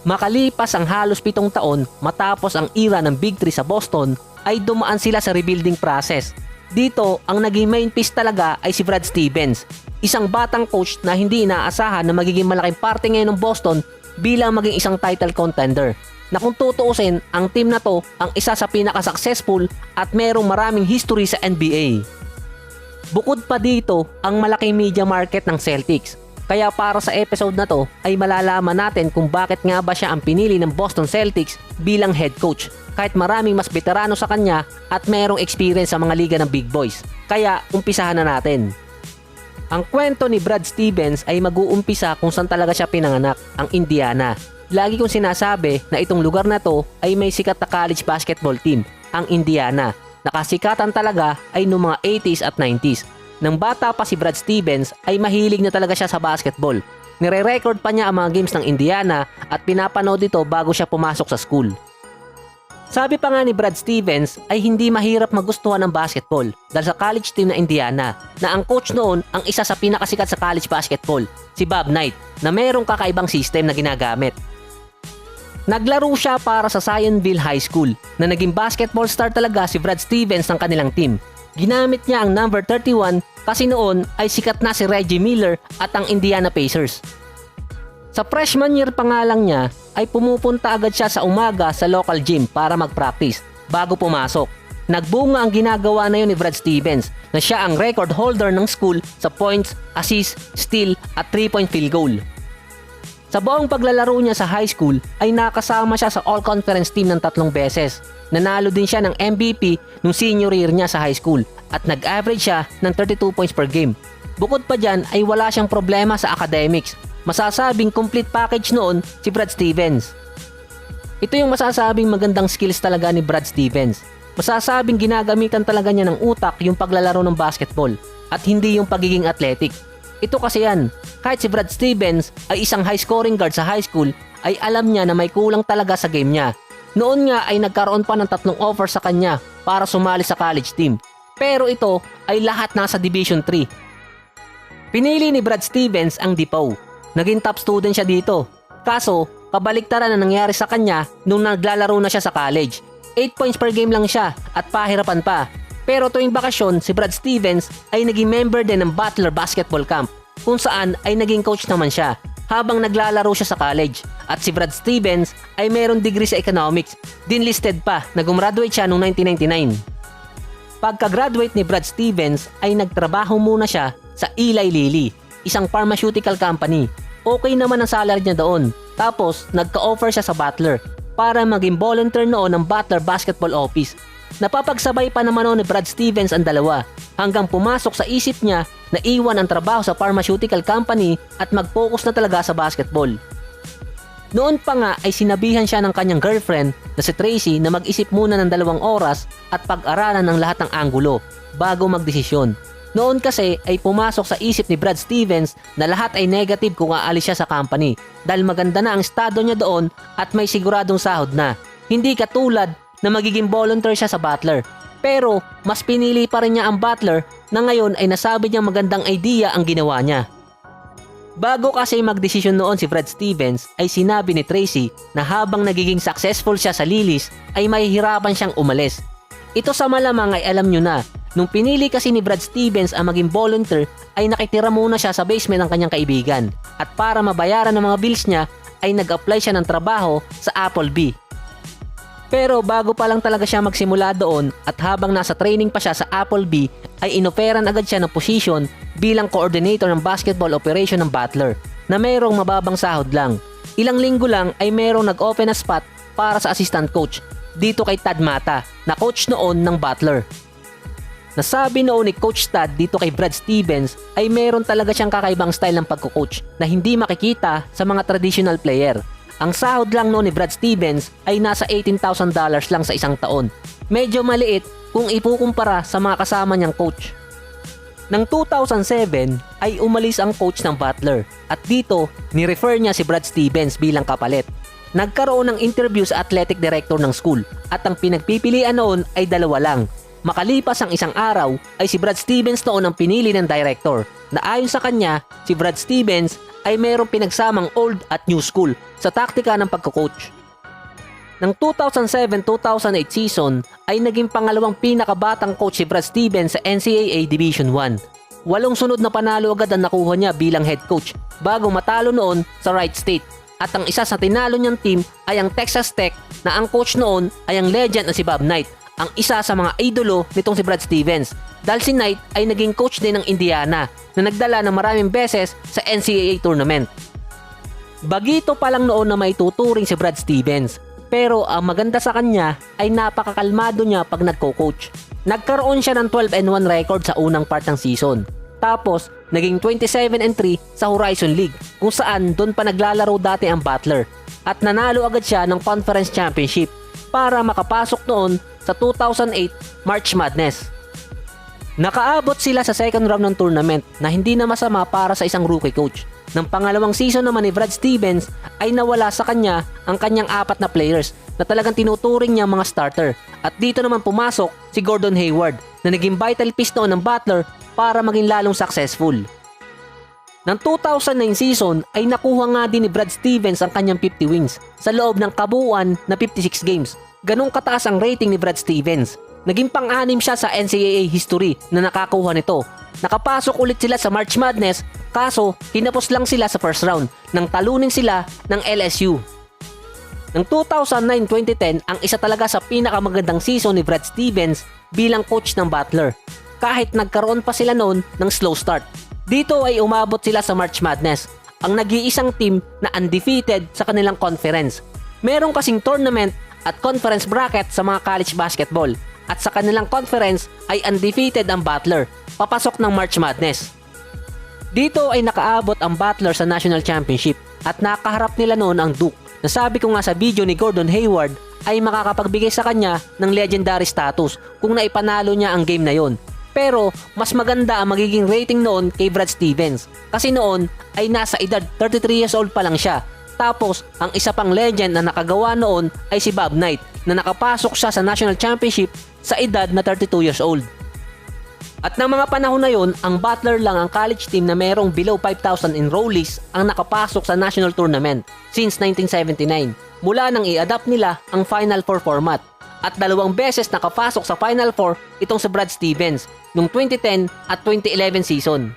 Makalipas ang halos 7 taon matapos ang era ng Big 3 sa Boston, ay dumaan sila sa rebuilding process. Dito, ang naging main piece talaga ay si Brad Stevens, isang batang coach na hindi inaasahan na magiging malaking parte ngayon ng Boston bilang maging isang title contender. Na kung tutuusin, ang team na to ang isa sa pinaka-successful at merong maraming history sa NBA. Bukod pa dito, ang malaking media market ng Celtics. Kaya para sa episode na to ay malalaman natin kung bakit nga ba siya ang pinili ng Boston Celtics bilang head coach, kahit maraming mas veterano sa kanya at merong experience sa mga liga ng big boys. Kaya umpisahan na natin. Ang kwento ni Brad Stevens ay mag-uumpisa kung saan talaga siya pinanganak, ang Indiana. Lagi kong sinasabi na itong lugar na to ay may sikat na college basketball team, ang Indiana. Nakasikatan talaga ay noong mga 80s at 90s. Nang bata pa si Brad Stevens ay mahilig na talaga siya sa basketball. Nire-record pa niya ang mga games ng Indiana at pinapanood ito bago siya pumasok sa school. Sabi pa nga ni Brad Stevens ay hindi mahirap magustuhan ng basketball dahil sa college team na Indiana na ang coach noon ang isa sa pinakasikat sa college basketball, si Bob Knight, na merong kakaibang system na ginagamit. Naglaro siya para sa Zionville High School na naging basketball star talaga si Brad Stevens ng kanilang team. Ginamit niya ang number 31 kasi noon ay sikat na si Reggie Miller at ang Indiana Pacers. Sa freshman year pa nga lang niya ay pumupunta agad siya sa umaga sa local gym para mag-practice bago pumasok. Nagbunga ang ginagawa na yun ni Brad Stevens na siya ang record holder ng school sa points, assist, steal at 3-point field goal. Sa buong paglalaro niya sa high school ay nakasama siya sa all-conference team ng 3 beses. Nanalo din siya ng MVP nung senior year niya sa high school at nag-average siya ng 32 points per game. Bukod pa dyan ay wala siyang problema sa academics. Masasabing complete package noon si Brad Stevens. Ito yung masasabing magandang skills talaga ni Brad Stevens. Masasabing ginagamitan talaga niya ng utak yung paglalaro ng basketball at hindi yung pagiging athletic. Ito kasi yan, kahit si Brad Stevens ay isang high scoring guard sa high school ay alam niya na may kulang talaga sa game niya. Noon nga ay nagkaroon pa ng 3 offers sa kanya para sumali sa college team. Pero ito ay lahat nasa Division 3. Pinili ni Brad Stevens ang DePaul. Naging top student siya dito. Kaso, kabaliktaran na nangyari sa kanya nung naglalaro na siya sa college. 8 points per game lang siya at pahirapan pa. Pero tuwing bakasyon, si Brad Stevens ay naging member din ng Butler Basketball Camp kung saan ay naging coach naman siya habang naglalaro siya sa college. At si Brad Stevens ay mayroong degree sa economics, din listed pa na gumraduate siya noong 1999. Pagka-graduate ni Brad Stevens ay nagtrabaho muna siya sa Eli Lilly, isang pharmaceutical company. Okay naman ang salary niya doon. Tapos nagka-offer siya sa Butler para maging volunteer noon ng Butler Basketball Office. Napapagsabay pa naman noon ni Brad Stevens ang dalawa hanggang pumasok sa isip niya na iwan ang trabaho sa pharmaceutical company at mag-focus na talaga sa basketball. Noon pa nga ay sinabihan siya ng kanyang girlfriend na si Tracy na mag-isip muna ng 2 oras at pag-aralan ng lahat ng anggulo bago magdesisyon. Noon kasi ay pumasok sa isip ni Brad Stevens na lahat ay negative kung aalis siya sa company dahil maganda na ang estado niya doon at may siguradong sahod na. Hindi katulad na magiging volunteer siya sa Butler. Pero mas pinili pa rin niya ang Butler na ngayon ay nasabi niyang magandang idea ang ginawa niya. Bago kasi magdesisyon noon si Brad Stevens ay sinabi ni Tracy na habang nagiging successful siya sa Lilies ay mahihirapan siyang umalis. Ito sa malamang ay alam nyo na, nung pinili kasi ni Brad Stevens ang maging volunteer ay nakitira muna siya sa basement ng kanyang kaibigan at para mabayaran ng mga bills niya ay nag-apply siya ng trabaho sa Applebee. Pero bago pa lang talaga siya magsimula doon at habang nasa training pa siya sa Applebee ay inoferan agad siya ng posisyon bilang coordinator ng basketball operation ng Butler na mayroong mababang sahod lang. Ilang linggo lang ay mayroong nag-open na spot para sa assistant coach dito kay Tad Mata na coach noon ng Butler. Nasabi noon ni Coach Tad dito kay Brad Stevens ay mayroon talaga siyang kakaibang style ng pagko-coach na hindi makikita sa mga traditional player. Ang sahod lang noon ni Brad Stevens ay nasa $18,000 lang sa isang taon. Medyo maliit kung ipukumpara sa mga kasama niyang coach. Nang 2007 ay umalis ang coach ng Butler at dito ni-refer niya si Brad Stevens bilang kapalit. Nagkaroon ng interview sa athletic director ng school at ang pinagpipilian noon ay 2 lang. Makalipas ang isang araw ay si Brad Stevens noon ang pinili ng director na ayon sa kanya si Brad Stevens ay mayroong pinagsamang old at new school sa taktika ng pagko-coach. Ng 2007-2008 season ay naging pangalawang pinakabatang coach si Brad Stevens sa NCAA Division 1. 8 sunod na panalo agad ang nakuha niya bilang head coach bago matalo noon sa Wright State. At ang isa sa tinalo niyang team ay ang Texas Tech na ang coach noon ay ang legend na si Bob Knight, ang isa sa mga idolo nitong si Brad Stevens. Dahil si Knight ay naging coach din ng Indiana na nagdala ng maraming beses sa NCAA tournament. Bagito pa lang noon na may tuturing si Brad Stevens. Pero ang maganda sa kanya ay napakakalmado niya pag nagko-coach. Nagkaroon siya ng 12-1 record sa unang part ng season. Tapos, naging 27-3 sa Horizon League kung saan doon pa naglalaro dati ang Butler. At nanalo agad siya ng Conference Championship para makapasok noon sa 2008 March Madness. Nakaabot sila sa second round ng tournament na hindi na masama para sa isang rookie coach. Ng pangalawang season naman ni Brad Stevens ay nawala sa kanya ang kanyang 4 na players na talagang tinuturing niya mga starter. At dito naman pumasok si Gordon Hayward na naging vital piece noon ng Butler para maging lalong successful. Ng 2009 season ay nakuha nga din ni Brad Stevens ang kanyang 50 wins sa loob ng kabuuan na 56 games. Ganong kataas ang rating ni Brad Stevens. Naging pang-anim siya sa NCAA history na nakakuha nito. Nakapasok ulit sila sa March Madness, kaso hinapos lang sila sa first round nang talunin sila ng LSU. Ng 2009-2010 ang isa talaga sa pinakamagandang season ni Brad Stevens bilang coach ng Butler. Kahit nagkaroon pa sila noon ng slow start. Dito ay umabot sila sa March Madness, ang nag-iisang team na undefeated sa kanilang conference. Meron kasing tournament at conference bracket sa mga college basketball. At sa kanilang conference ay undefeated ang Butler, papasok ng March Madness. Dito ay nakaabot ang Butler sa National Championship at nakaharap nila noon ang Duke na sabi ko nga sa video ni Gordon Hayward ay makakapagbigay sa kanya ng legendary status kung naipanalo niya ang game na yon. Pero mas maganda ang magiging rating noon kay Brad Stevens kasi noon ay nasa edad 33 years old pa lang siya. Tapos ang isa pang legend na nakagawa noon ay si Bob Knight na nakapasok siya sa National Championship sa edad na 32 years old. At ng mga panahon na yon, ang Butler lang ang college team na merong below 5,000 enrollees ang nakapasok sa national tournament since 1979 mula nang i-adapt nila ang Final Four format. At 2 beses nakapasok sa Final Four itong si Brad Stevens noong 2010 at 2011 season.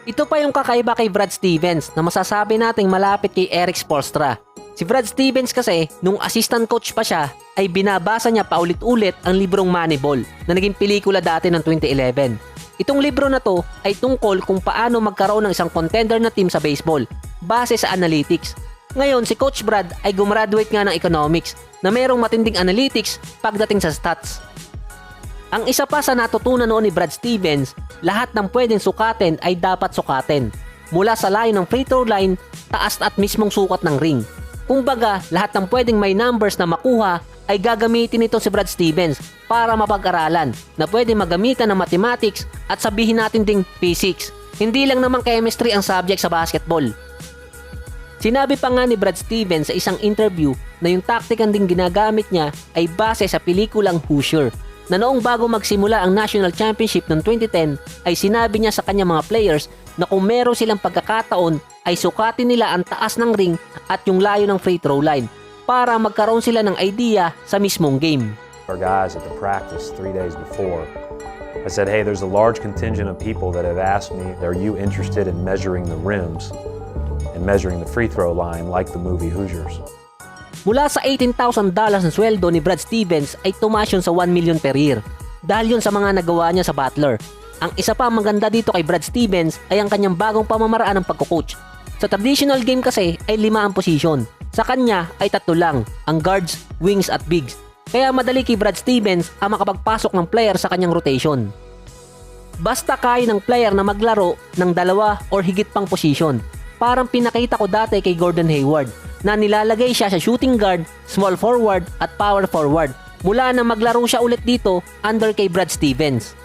Ito pa yung kakaiba kay Brad Stevens na masasabi nating malapit kay Erik Spoelstra. Si Brad Stevens kasi, nung assistant coach pa siya, ay binabasa niya paulit-ulit ang librong Moneyball na naging pelikula dati ng 2011. Itong libro na to ay tungkol kung paano magkaroon ng isang contender na team sa baseball base sa analytics. Ngayon, si Coach Brad ay gumraduate nga ng economics na mayroong matinding analytics pagdating sa stats. Ang isa pa sa natutunan noon ni Brad Stevens, lahat ng pwedeng sukatin ay dapat sukatin. Mula sa layo ng free throw line, taas at mismong sukat ng ring. Kumbaga, lahat ng pwedeng may numbers na makuha ay gagamitin nito si Brad Stevens para mapag-aralan na pwede magamitan ng mathematics at sabihin natin ding physics. Hindi lang naman chemistry ang subject sa basketball. Sinabi pa nga ni Brad Stevens sa isang interview na yung taktikang ding ginagamit niya ay base sa pelikulang Hoosier na noong bago magsimula ang National Championship noong 2010 ay sinabi niya sa kanyang mga players na kung meron silang pagkakataon ay sukatin nila ang taas ng ring at yung layo ng free throw line para magkaroon sila ng idea sa mismong game. Our guys at the practice 3 days before, I said, hey, there's a large contingent of people that have asked me, are you interested in measuring the rims and measuring the free throw line like the movie Hoosiers? Mula sa $18,000 na sweldo ni Brad Stevens ay tumaas yun sa $1 million per year dahil yun sa mga nagawa niya sa Butler. Ang isa pa maganda dito kay Brad Stevens ay ang kanyang bagong pamamaraan ng pagko-coach. Sa traditional game kasi ay 5 ang posisyon. Sa kanya ay 3 lang, ang guards, wings at bigs. Kaya madali kay Brad Stevens ang makapagpasok ng player sa kanyang rotation. Basta kaya ng player na maglaro ng 2 or higit pang posisyon. Parang pinakita ko dati kay Gordon Hayward na nilalagay siya sa shooting guard, small forward at power forward mula na maglaro siya ulit dito under kay Brad Stevens.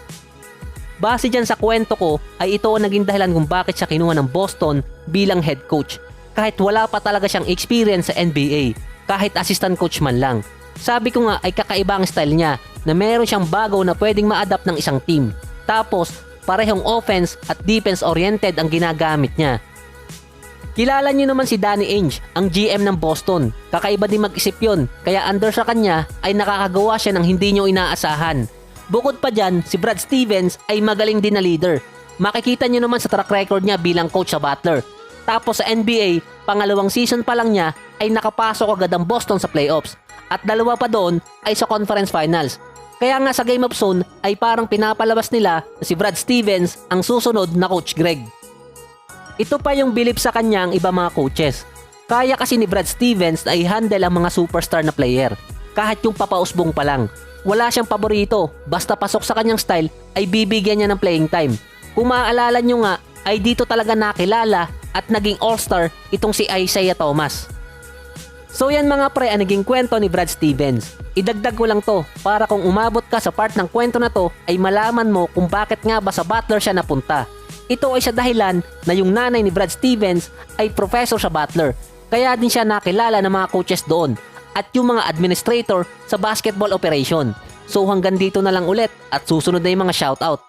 Base dyan sa kwento ko ay ito ang naging dahilan kung bakit siya kinuha ng Boston bilang head coach kahit wala pa talaga siyang experience sa NBA, kahit assistant coach man lang. Sabi ko nga ay kakaiba ang style niya na meron siyang bago na pwedeng ma-adapt ng isang team. Tapos parehong offense at defense oriented ang ginagamit niya. Kilala niyo naman si Danny Ainge, ang GM ng Boston. Kakaiba din mag-isip yun, kaya under sa kanya ay nakakagawa siya ng hindi niyo inaasahan. Bukod pa dyan, si Brad Stevens ay magaling din na leader. Makikita niyo naman sa track record niya bilang coach sa Butler. Tapos sa NBA, pangalawang season pa lang niya ay nakapasok agad ang Boston sa playoffs. At dalawa pa doon ay sa conference finals. Kaya nga sa Game of Zone ay parang pinapalabas nila na si Brad Stevens ang susunod na Coach Greg. Ito pa yung bilib sa kanya ang iba mga coaches. Kaya kasi ni Brad Stevens na i-handle ang mga superstar na player. Kahit yung papausbong pa lang. Wala siyang paborito. Basta pasok sa kanyang style ay bibigyan niya ng playing time. Kung maaalala nyo nga ay dito talaga nakilala at naging all-star itong si Isaiah Thomas. So yan mga pre ang naging kwento ni Brad Stevens. Idagdag ko lang to para kung umabot ka sa part ng kwento na to ay malaman mo kung bakit nga ba sa Butler siya napunta. Ito ay sa dahilan na yung nanay ni Brad Stevens ay professor sa Butler. Kaya din siya nakilala ng mga coaches doon at yung mga administrator sa basketball operation. So hanggang dito na lang ulit at susunod na yung mga shoutout.